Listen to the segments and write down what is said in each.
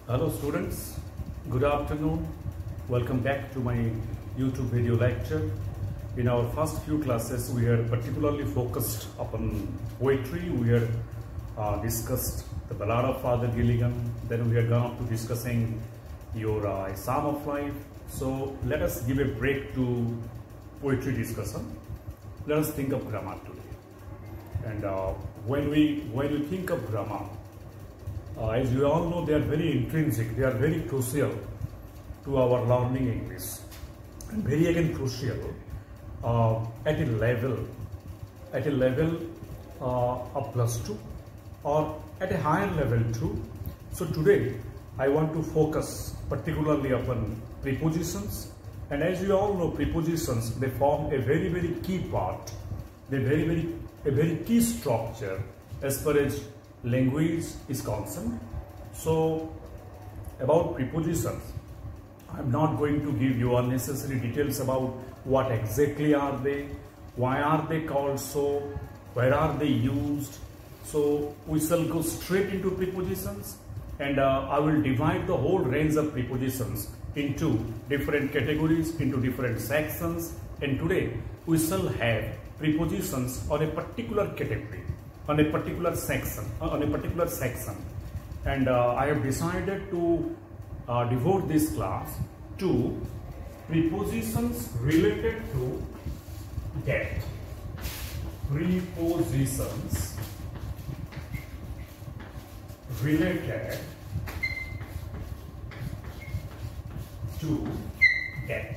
Hello students, good afternoon. Welcome back to my YouTube video lecture. In our first few classes, we had particularly focused upon poetry. We had discussed the Ballad of Father Gilligan. Then we had gone up to discussing your Psalm of Life. So let us give a break to poetry discussion. Let us think of grammar today. And when we think of grammar, as you all know, they are very intrinsic, they are very crucial to our learning English, and very again crucial at a level of +2 or at a higher level too. So today I want to focus particularly upon prepositions, and as you all know, prepositions, they form a very key part, a very key structure as far as language is concerned. So about prepositions, I'm not going to give you unnecessary details about what exactly are they, why are they called so, where are they used. So we shall go straight into prepositions, and I will divide the whole range of prepositions into different categories, into different sections, and today we shall have prepositions on a particular category, on a particular section, and I have decided to devote this class to prepositions related to death. Prepositions related to death.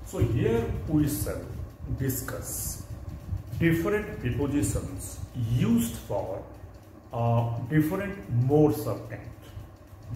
So here we shall discuss different prepositions used for different modes of death.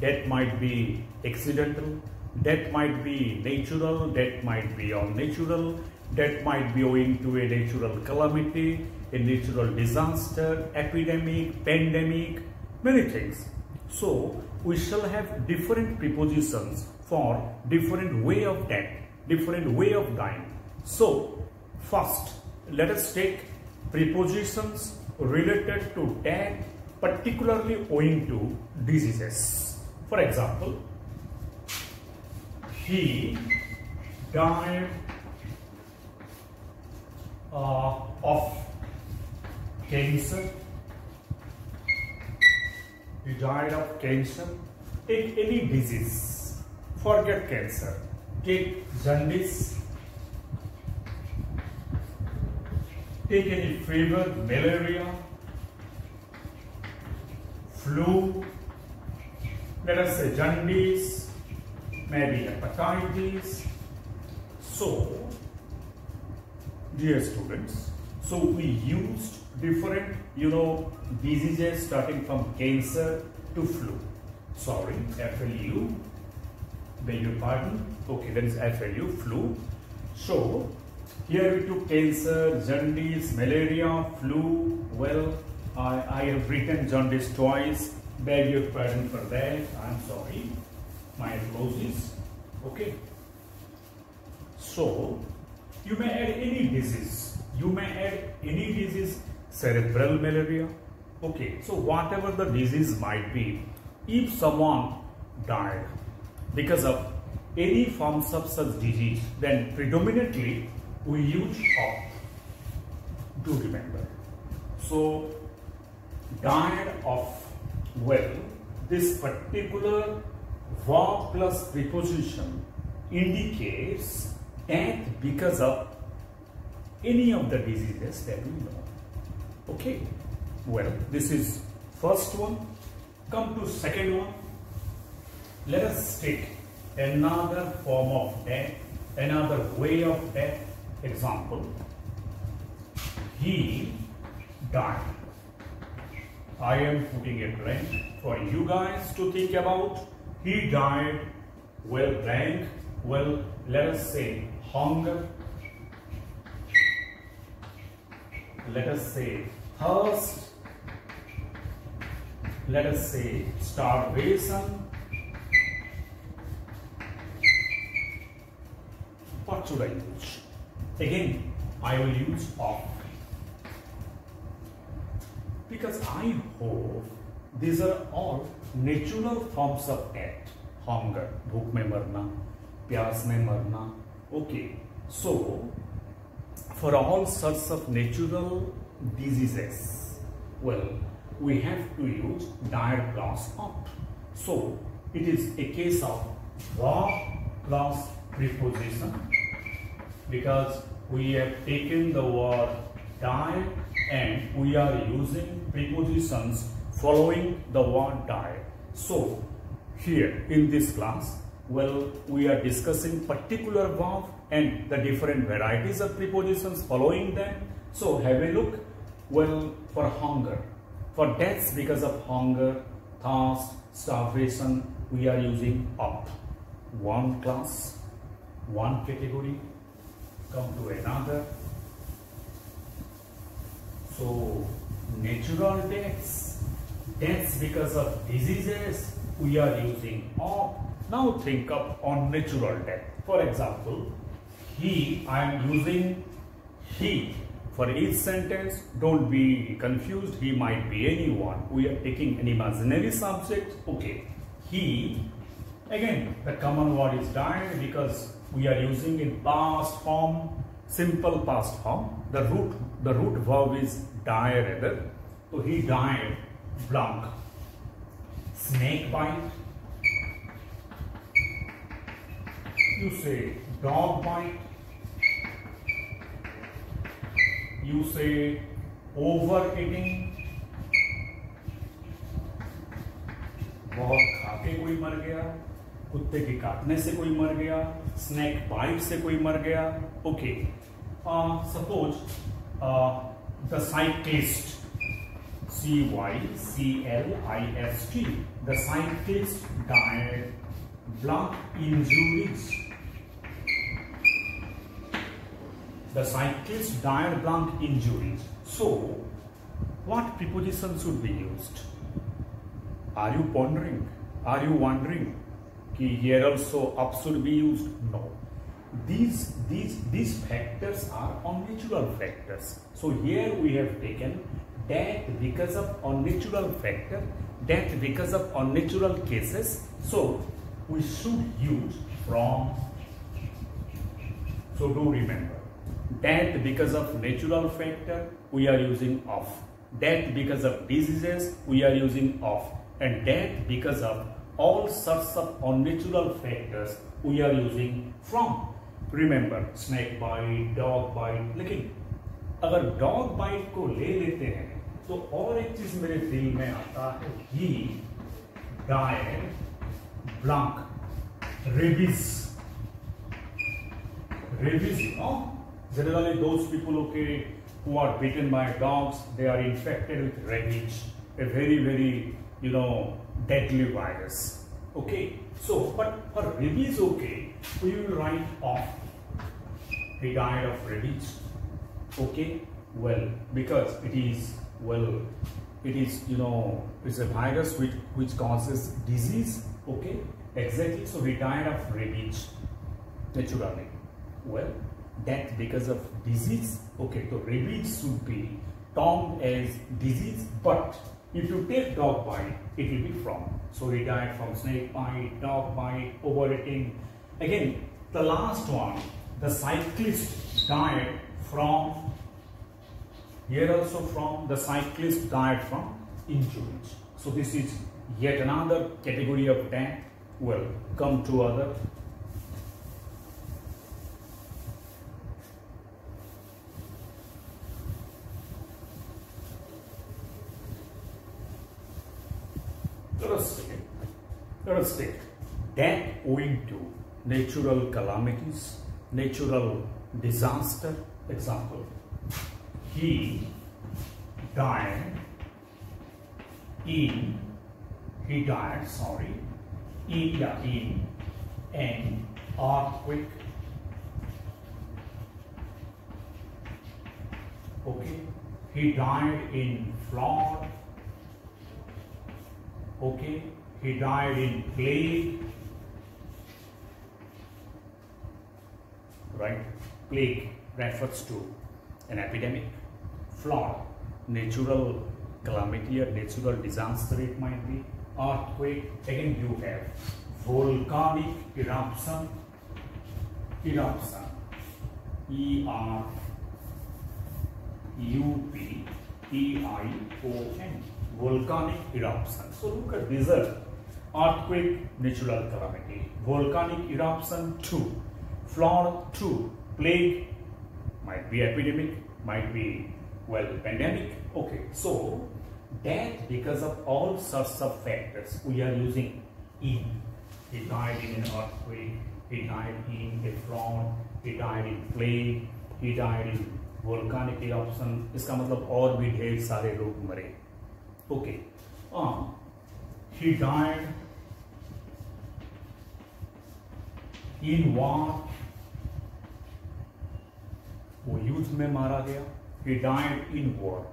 Death might be accidental, death might be natural, death might be unnatural, death might be owing to a natural calamity, a natural disaster, epidemic, pandemic, many things. So we shall have different prepositions for different way of death, different way of dying. So first, let us take prepositions related to death, particularly owing to diseases. For example, he died of cancer. He died of cancer. Take any disease, forget cancer. Take jaundice, take any fever, malaria, flu, let us say jaundice, maybe hepatitis. So, dear students, so we used different, diseases starting from cancer to flu. Sorry, FLU. Beg your pardon. Okay, that is FLU, flu. So here we took cancer, jaundice, malaria, flu. Well, I have written jaundice twice. Beg your pardon for that. I'm sorry. My apologies. Okay. So you may add any disease. Cerebral malaria. Okay. So whatever the disease might be, if someone died because of any forms of such disease, then predominantly we use of. Do remember. So died of, well, this particular verb plus preposition indicates death because of any of the diseases that we know. Okay. Well, this is first one. Come to second one. Let us take another form of death, another way of death. Example, he died. I am putting a blank for you guys to think about. He died, well, blank. Well, let us say hunger. Let us say thirst. Let us say starvation. What should I use? Again, I will use of. because I hope these are all natural forms of death. Hunger, भूख में मरना, प्यास में मरना. Okay, so for all sorts of natural diseases, well, we have to use dire plus opt. So it is a case of var plus preposition, because we have taken the word die and we are using prepositions following the word die. So here in this class, well, we are discussing particular verb and the different varieties of prepositions following them. So have a look. Well, for hunger, for deaths because of hunger, thirst, starvation, we are using up. One class, one category, come to another. So natural deaths, deaths because of diseases, we are using up. Now think of unnatural death. For example, he, I am using he. For each sentence, don't be confused, he might be anyone. We are taking an imaginary subject. Okay, he, again the common word is died because we are using in past form, simple past form. The root verb is die rather. So he died blank. Snake bite. You say dog bite. You say overeating. बहुत खा के कोई मर गया, कुत्ते के काटने से कोई मर गया, स्नेक बाइट से कोई मर गया. Okay, suppose the cyclist, CYCLIST, the cyclist died blunt injuries. The cyclist died blunt injuries. So, what preposition should be used? Are you pondering? Are you wondering? Ki here also up should be used? No. These factors are unnatural factors. So here we have taken death because of unnatural factor, death because of unnatural cases. So we should use from. So do remember, death because of natural factor, we are using of. Death because of diseases, we are using of. And death because of all sorts of unnatural factors, we are using from. Remember, snake bite, dog bite. लेकिन अगर dog bite को ले लेते हैं तो और एक चीज मेरे दिल में आता है, he died blank rabies. Rabies, you know, generally those people, okay, who are bitten by dogs, they are infected with rabies, a very, you know, deadly virus. Okay, so but for rabies, okay, we will write off. He died of rabies. Okay, well, because it is, well, it is, you know, it's a virus which causes disease. Okay, exactly. So he died of rabies naturally. Well, death because of disease. Okay, so rabies should be termed as disease, but if you take dog bite, it will be from. So he died from snake bite, dog bite, overeating. Again, the last one, the cyclist died from. Here also from, the cyclist died from injuries. So this is yet another category of death. Well, come to other. Let us take death owing to natural calamities, natural disaster. Example, he died in an earthquake. Okay, he died in flood. Okay, he died in plague. Right? Plague refers to an epidemic. Flood, natural calamity, a natural disaster it might be, earthquake, again you have volcanic eruption, E-R-U-P-E-I-O-N, volcanic eruption. So look at these are earthquake, natural calamity, volcanic eruption 2, flood 2, plague, might be epidemic, might be, well, pandemic. Okay, so that because of all sorts of factors we are using in. He died in an earthquake, he died in a flood, he died in plague, he died in volcanic eruption. इसका मतलब और भी ढेर सारे लोग मरे. Okay, he died in war, वो युद्ध में मारा गया. He died in war.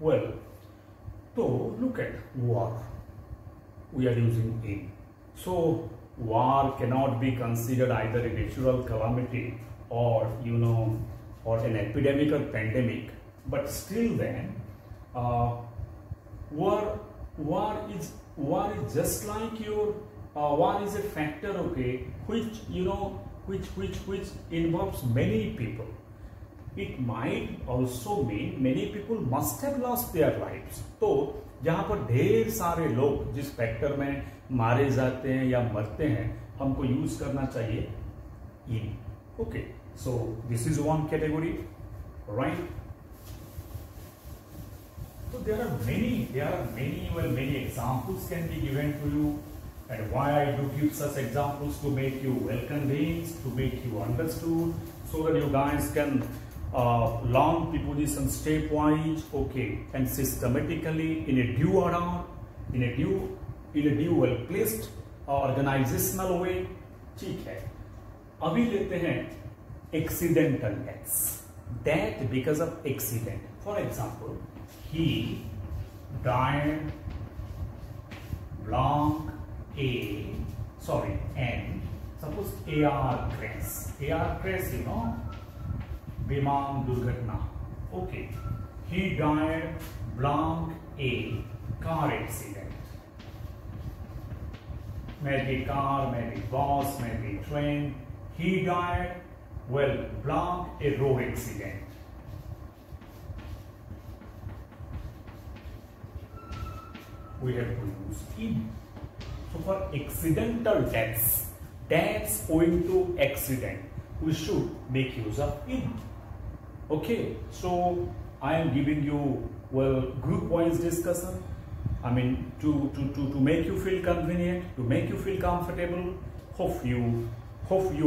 Well, so look at war. We are using in. So war cannot be considered either a natural calamity or or an epidemic or pandemic. But still, then war is just like your war is a factor, okay, which which involves many people. It might also mean many people must have lost their lives. तो जहां पर ढेर सारे लोग जिस factor में मारे जाते हैं या मरते हैं, हमको यूज करना चाहिए in. Okay, so this is one category, right? So there are many examples can be given to you, and why I do give such examples to make you well convinced, to make you understood, so that you guys can learn preposition stepwise, okay, and systematically in a due order, in a due well placed organizational way. ठीक है, अभी लेते हैं accidental deaths, death because of accident. For example, he died and suppose AR crash, विमान दुर्घटना. Okay, he died blank a car accident. Maybe car, maybe bus, maybe train. He died, well, blank a road accident. We have to use in. So for accidental deaths owing to accident, we should make use of in. Okay, so I am giving you, well, group wise discussion. I mean, to make you feel convenient, to make you feel comfortable. Hope you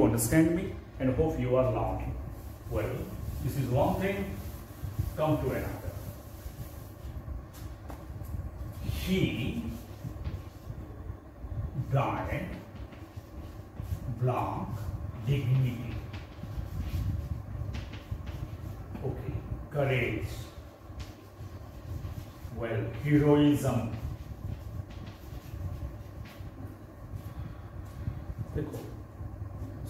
understand me, and hope you are learning. Well, this is one thing. Come to another. He died blank dignity. Okay, courage, well, heroism.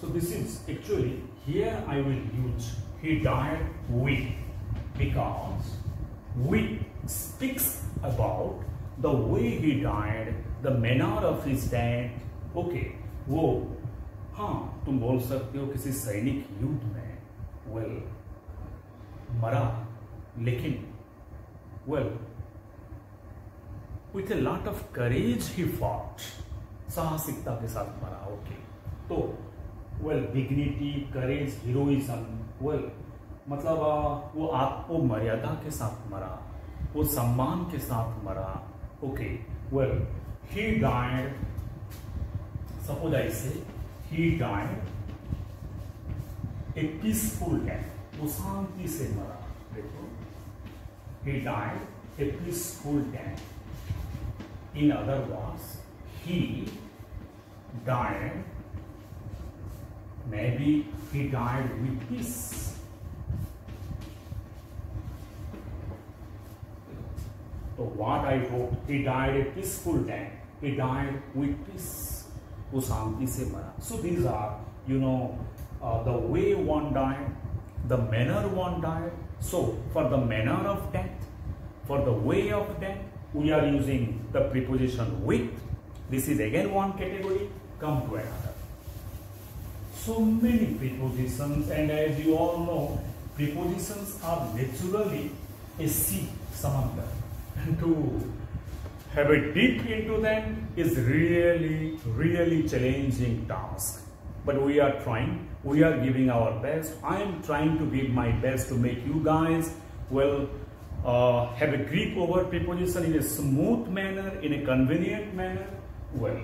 So this is actually, here I will use he died with, because with speaks about the way he died, the manner of his death. Okay, वो, हाँ, तुम बोल सकते हो किसी सैनिक युद्ध में, well, मरा, लेकिन, well, with a lot of courage he fought, साहसिकता के साथ मरा. Okay, तो well, dignity, courage, heroism, well, मतलब वो मर्यादा के साथ मरा, वो सम्मान के साथ मरा. Okay, well, he died, suppose I say he died a peaceful death, वो शांति से मरा. देखो, he died a peaceful death. In other words, he died, maybe he died with peace. So what I wrote, he died a peaceful death. He died with peace. वो शांति से मरा. So these are, the way one died, the manner one died. So for the manner of death, For the way of that, we are using the preposition with. This is again one category. Come to another. So many prepositions, and as you all know, prepositions are naturally a sea, samandar. And to have a deep into them is really challenging task. But we are trying. We are giving our best. I am trying to give my best to make you guys have a grip over preposition in a smooth manner, in a convenient manner. Well,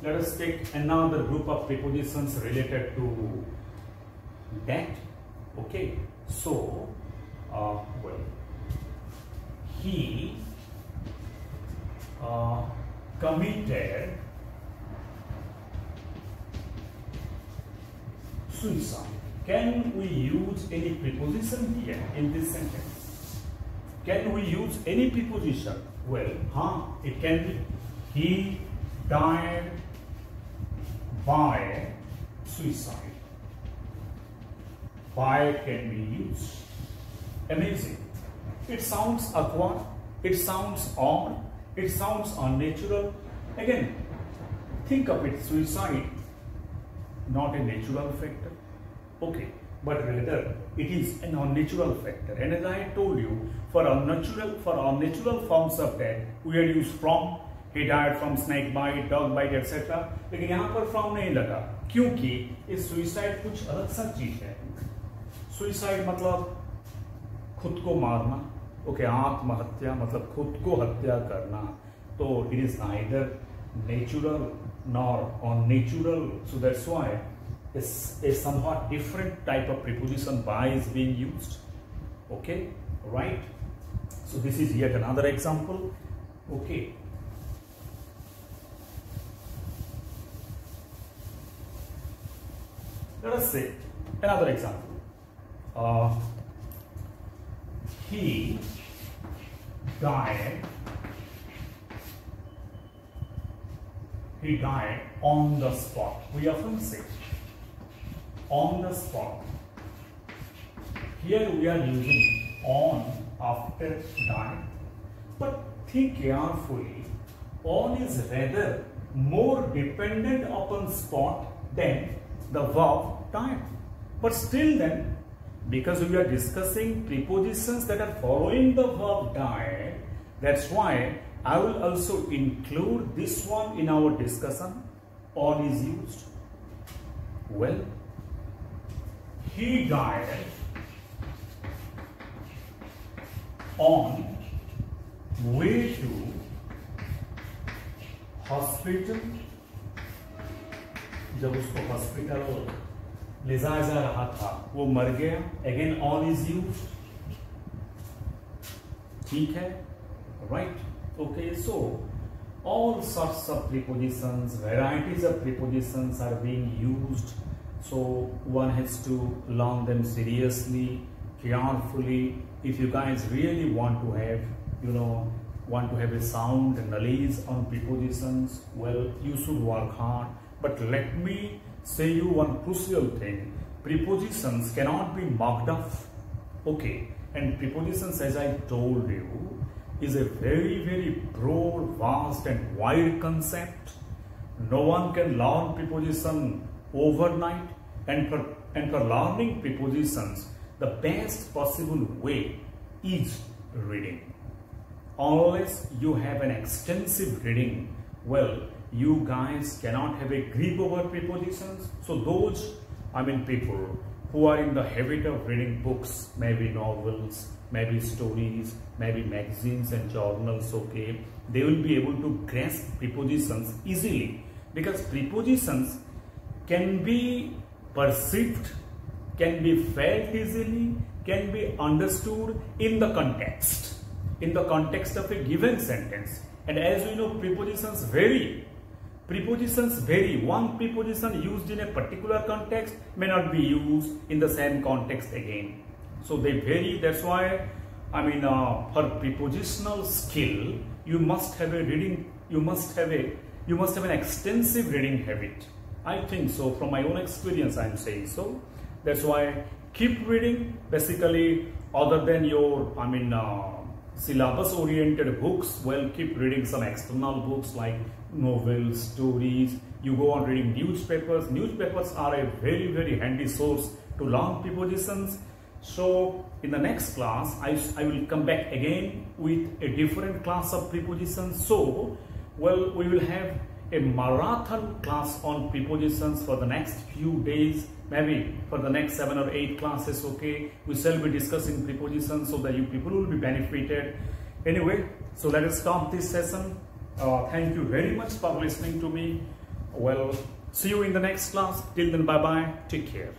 let us take another group of prepositions related to that. Okay, so he committed suicide. Can we use any preposition here in this sentence? Can we use any preposition? Well, it can be he died by suicide. By can be used. Amazing. It sounds awkward. It sounds odd. It sounds unnatural. Again, think of it, suicide, not a natural factor. Okay, but rather it is an unnatural factor. And as I told you, for unnatural forms of death, we are used from. He died from snake bite, dog bite, etc. लेकिन यहाँ पर from नहीं लगा, क्योंकि इस suicide कुछ अलग सा चीज है. Suicide मतलब खुद को मारना. Okay, आत्महत्या मतलब खुद को हत्या करना. तो it is neither natural nor unnatural. So that's why a somewhat different type of preposition by is being used. Okay, right? So this is yet another example. Okay. Let us say another example. He died on the spot. We often say on the spot. Here we are using on after died. But think carefully, on is rather more dependent upon spot than the verb died. But still then, because we are discussing prepositions that are following the verb died, that's why I will also include this one in our discussion. On is used. Well, he died on way to hospital. जब उसको hospital ले जाया जा रहा था वो मर गया. Again on is used. ठीक है, right? Okay, so all sorts of prepositions, varieties of prepositions are being used. So one has to learn them seriously, carefully. If you guys really want to have a sound knowledge on prepositions, well, you should work hard. But let me say you one crucial thing. Prepositions cannot be marked up. Okay, and prepositions, as I told you, is a very broad, vast and wide concept. No one can learn preposition overnight, and for learning prepositions, the best possible way is reading. Unless you have an extensive reading, well, you guys cannot have a grip over prepositions. So those, people who are in the habit of reading books, maybe novels, maybe stories, maybe magazines and journals, okay, they will be able to grasp prepositions easily, because prepositions can be perceived, can be felt easily, can be understood in the context of a given sentence. And as we know, prepositions vary. One preposition used in a particular context may not be used in the same context again. So they vary. That's why, for prepositional skill, you must have a reading. You must have an extensive reading habit. I think so. From my own experience, I am saying so. That's why keep reading. Basically, other than your, syllabus oriented books, well, keep reading some external books like novels, stories. You go on reading newspapers. Newspapers are a very handy source to learn prepositions. So in the next class, I will come back again with a different class of prepositions. So, well, we will have a marathon class on prepositions for the next few days, maybe for the next 7 or 8 classes. Okay, we shall be discussing prepositions so that you people will be benefited. Anyway, so let us stop this session. Thank you very much for listening to me. Well, see you in the next class. Till then, bye bye, take care.